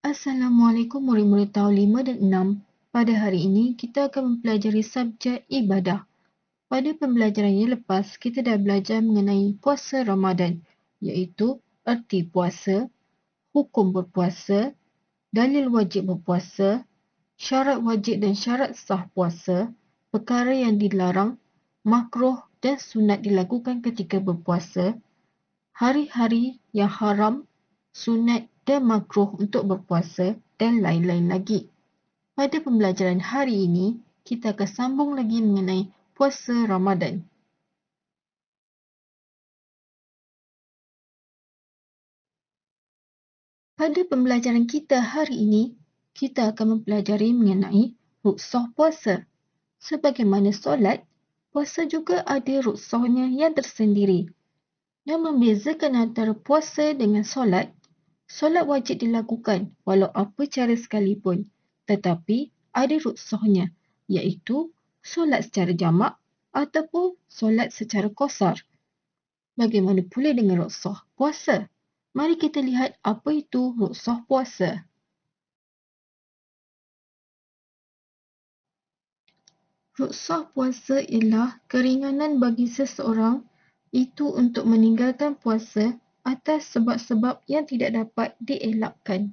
Assalamualaikum murid-murid tahun 5 dan 6. Pada hari ini, kita akan mempelajari subjek ibadah. Pada pembelajaran yang lepas, kita dah belajar mengenai puasa Ramadan, iaitu erti puasa, hukum berpuasa, dalil wajib berpuasa, syarat wajib dan syarat sah puasa, perkara yang dilarang, makruh dan sunat dilakukan ketika berpuasa, hari-hari yang haram, sunat dan makruh untuk berpuasa dan lain-lain lagi. Pada pembelajaran hari ini, kita akan sambung lagi mengenai puasa Ramadan. Pada pembelajaran kita hari ini, kita akan mempelajari mengenai ruksah puasa. Sebagaimana solat, puasa juga ada ruksahnya yang tersendiri. Yang membezakan antara puasa dengan solat, solat wajib dilakukan walau apa cara sekalipun, tetapi ada ruksahnya, iaitu solat secara jamak ataupun solat secara qasar. Bagaimana pula dengan ruksah puasa? Mari kita lihat apa itu ruksah puasa. Ruksah puasa ialah keringanan bagi seseorang itu untuk meninggalkan puasa atas sebab-sebab yang tidak dapat dielakkan.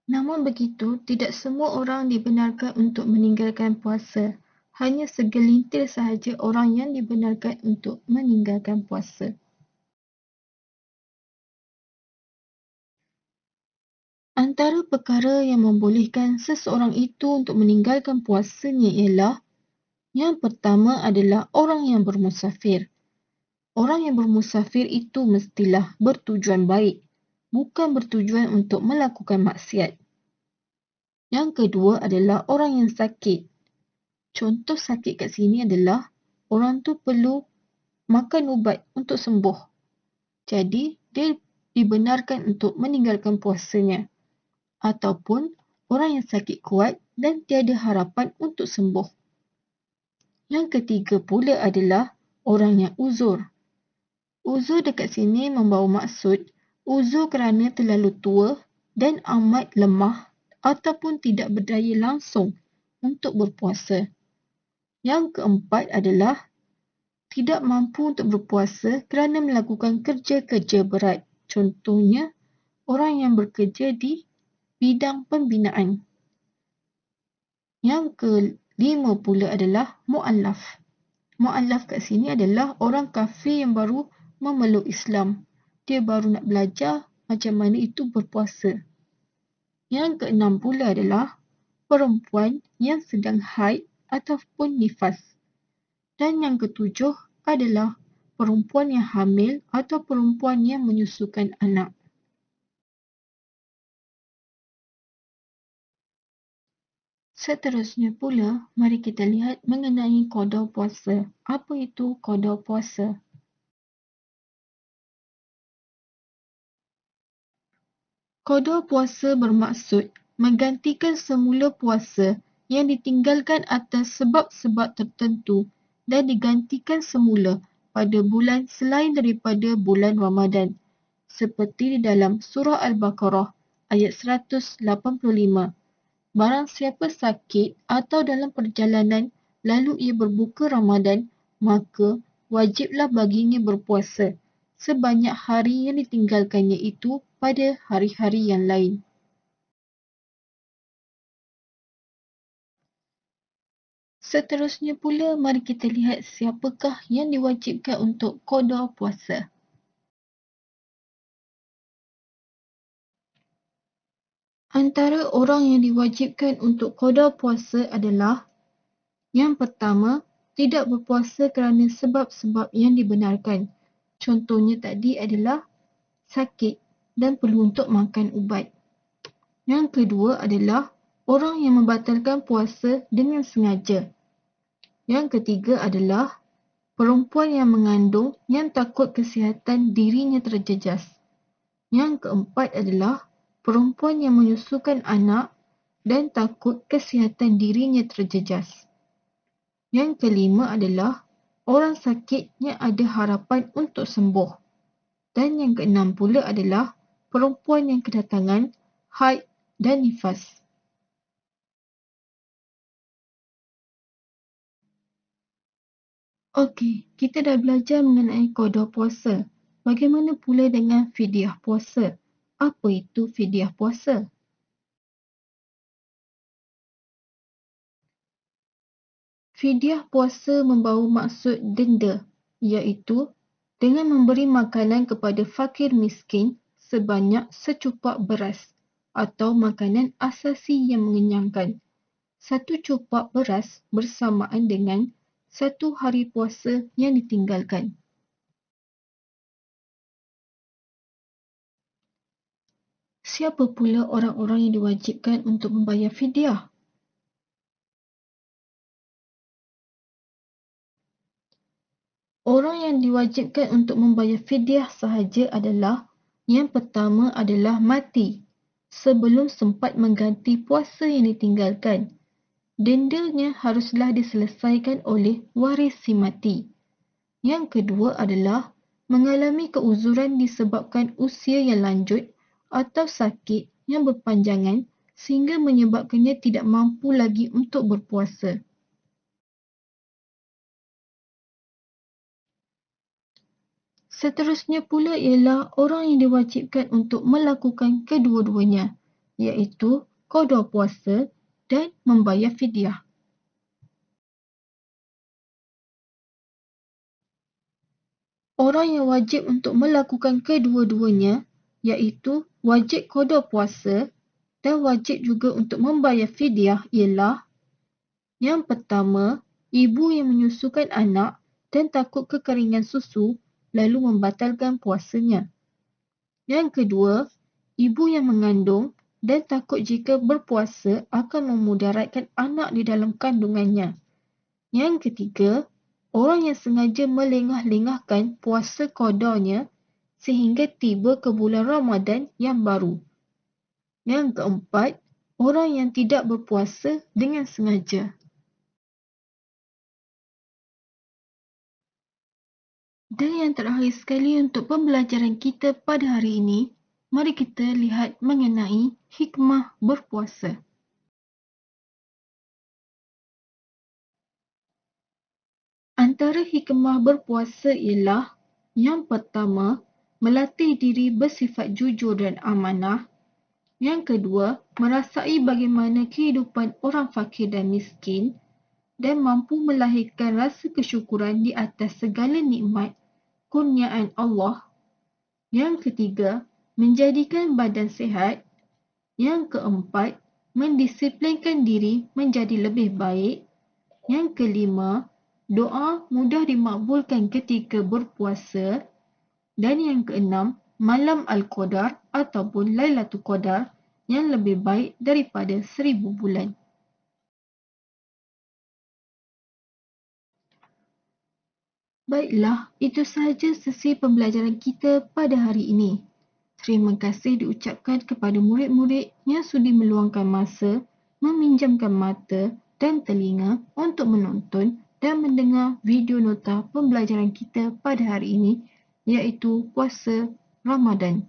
Namun begitu, tidak semua orang dibenarkan untuk meninggalkan puasa. Hanya segelintir sahaja orang yang dibenarkan untuk meninggalkan puasa. Antara perkara yang membolehkan seseorang itu untuk meninggalkan puasanya ialah yang pertama adalah orang yang bermusafir. Orang yang bermusafir itu mestilah bertujuan baik, bukan bertujuan untuk melakukan maksiat. Yang kedua adalah orang yang sakit. Contoh sakit kat sini adalah orang tu perlu makan ubat untuk sembuh. Jadi, dia dibenarkan untuk meninggalkan puasanya. Ataupun orang yang sakit kuat dan tiada harapan untuk sembuh. Yang ketiga pula adalah orang yang uzur. Uzur dekat sini membawa maksud uzur kerana terlalu tua dan amat lemah ataupun tidak berdaya langsung untuk berpuasa. Yang keempat adalah tidak mampu untuk berpuasa kerana melakukan kerja-kerja berat. Contohnya, orang yang bekerja di bidang pembinaan. Yang kelima pula adalah mu'allaf. Mu'allaf kat sini adalah orang kafir yang baru memeluk Islam. Dia baru nak belajar macam mana itu berpuasa. Yang keenam pula adalah perempuan yang sedang haid ataupun nifas. Dan yang ketujuh adalah perempuan yang hamil atau perempuan yang menyusukan anak. Seterusnya pula, mari kita lihat mengenai qada puasa. Apa itu qada puasa? Qada puasa bermaksud menggantikan semula puasa yang ditinggalkan atas sebab-sebab tertentu dan digantikan semula pada bulan selain daripada bulan Ramadan. Seperti di dalam surah Al-Baqarah ayat 185. Barang siapa sakit atau dalam perjalanan lalu ia berbuka Ramadan, maka wajiblah baginya berpuasa sebanyak hari yang ditinggalkannya itu pada hari-hari yang lain. Seterusnya pula, mari kita lihat siapakah yang diwajibkan untuk qada puasa. Antara orang yang diwajibkan untuk qada puasa adalah yang pertama, tidak berpuasa kerana sebab-sebab yang dibenarkan. Contohnya tadi adalah sakit dan perlu untuk makan ubat. Yang kedua adalah orang yang membatalkan puasa dengan sengaja. Yang ketiga adalah perempuan yang mengandung yang takut kesihatan dirinya terjejas. Yang keempat adalah perempuan yang menyusukan anak dan takut kesihatan dirinya terjejas. Yang kelima adalah orang sakit yang ada harapan untuk sembuh. Dan yang keenam pula adalah perempuan yang kedatangan haid dan nifas. Okey, kita dah belajar mengenai qada puasa. Bagaimana pula dengan fidyah puasa? Apa itu fidyah puasa? Fidyah puasa membawa maksud denda, iaitu dengan memberi makanan kepada fakir miskin sebanyak secupak beras atau makanan asasi yang mengenyangkan. Satu cupak beras bersamaan dengan satu hari puasa yang ditinggalkan. Siapa pula orang-orang yang diwajibkan untuk membayar fidyah? Orang yang diwajibkan untuk membayar fidyah sahaja adalah yang pertama adalah mati sebelum sempat mengganti puasa yang ditinggalkan. Dendanya haruslah diselesaikan oleh waris si mati. Yang kedua adalah mengalami keuzuran disebabkan usia yang lanjut atau sakit yang berpanjangan sehingga menyebabkannya tidak mampu lagi untuk berpuasa. Seterusnya pula ialah orang yang diwajibkan untuk melakukan kedua-duanya, iaitu qada puasa dan membayar fidyah. Orang yang wajib untuk melakukan kedua-duanya, iaitu wajib qada puasa dan wajib juga untuk membayar fidyah ialah yang pertama, ibu yang menyusukan anak dan takut kekeringan susu lalu membatalkan puasanya. Yang kedua, ibu yang mengandung dan takut jika berpuasa akan memudaratkan anak di dalam kandungannya. Yang ketiga, orang yang sengaja melengah-lengahkan puasa qadanya sehingga tiba ke bulan Ramadan yang baru. Yang keempat, orang yang tidak berpuasa dengan sengaja. Dan yang terakhir sekali untuk pembelajaran kita pada hari ini, mari kita lihat mengenai hikmah berpuasa. Antara hikmah berpuasa ialah yang pertama, melatih diri bersifat jujur dan amanah. Yang kedua, merasai bagaimana kehidupan orang fakir dan miskin dan mampu melahirkan rasa kesyukuran di atas segala nikmat kurniaan Allah. Yang ketiga, menjadikan badan sihat. Yang keempat, mendisiplinkan diri menjadi lebih baik. Yang kelima, doa mudah dimakbulkan ketika berpuasa. Dan yang keenam, malam Al-Qadar ataupun Lailatul Qadar yang lebih baik daripada 1000 bulan. Baiklah, itu sahaja sesi pembelajaran kita pada hari ini. Terima kasih diucapkan kepada murid-murid yang sudi meluangkan masa, meminjamkan mata dan telinga untuk menonton dan mendengar video nota pembelajaran kita pada hari ini, iaitu puasa Ramadan.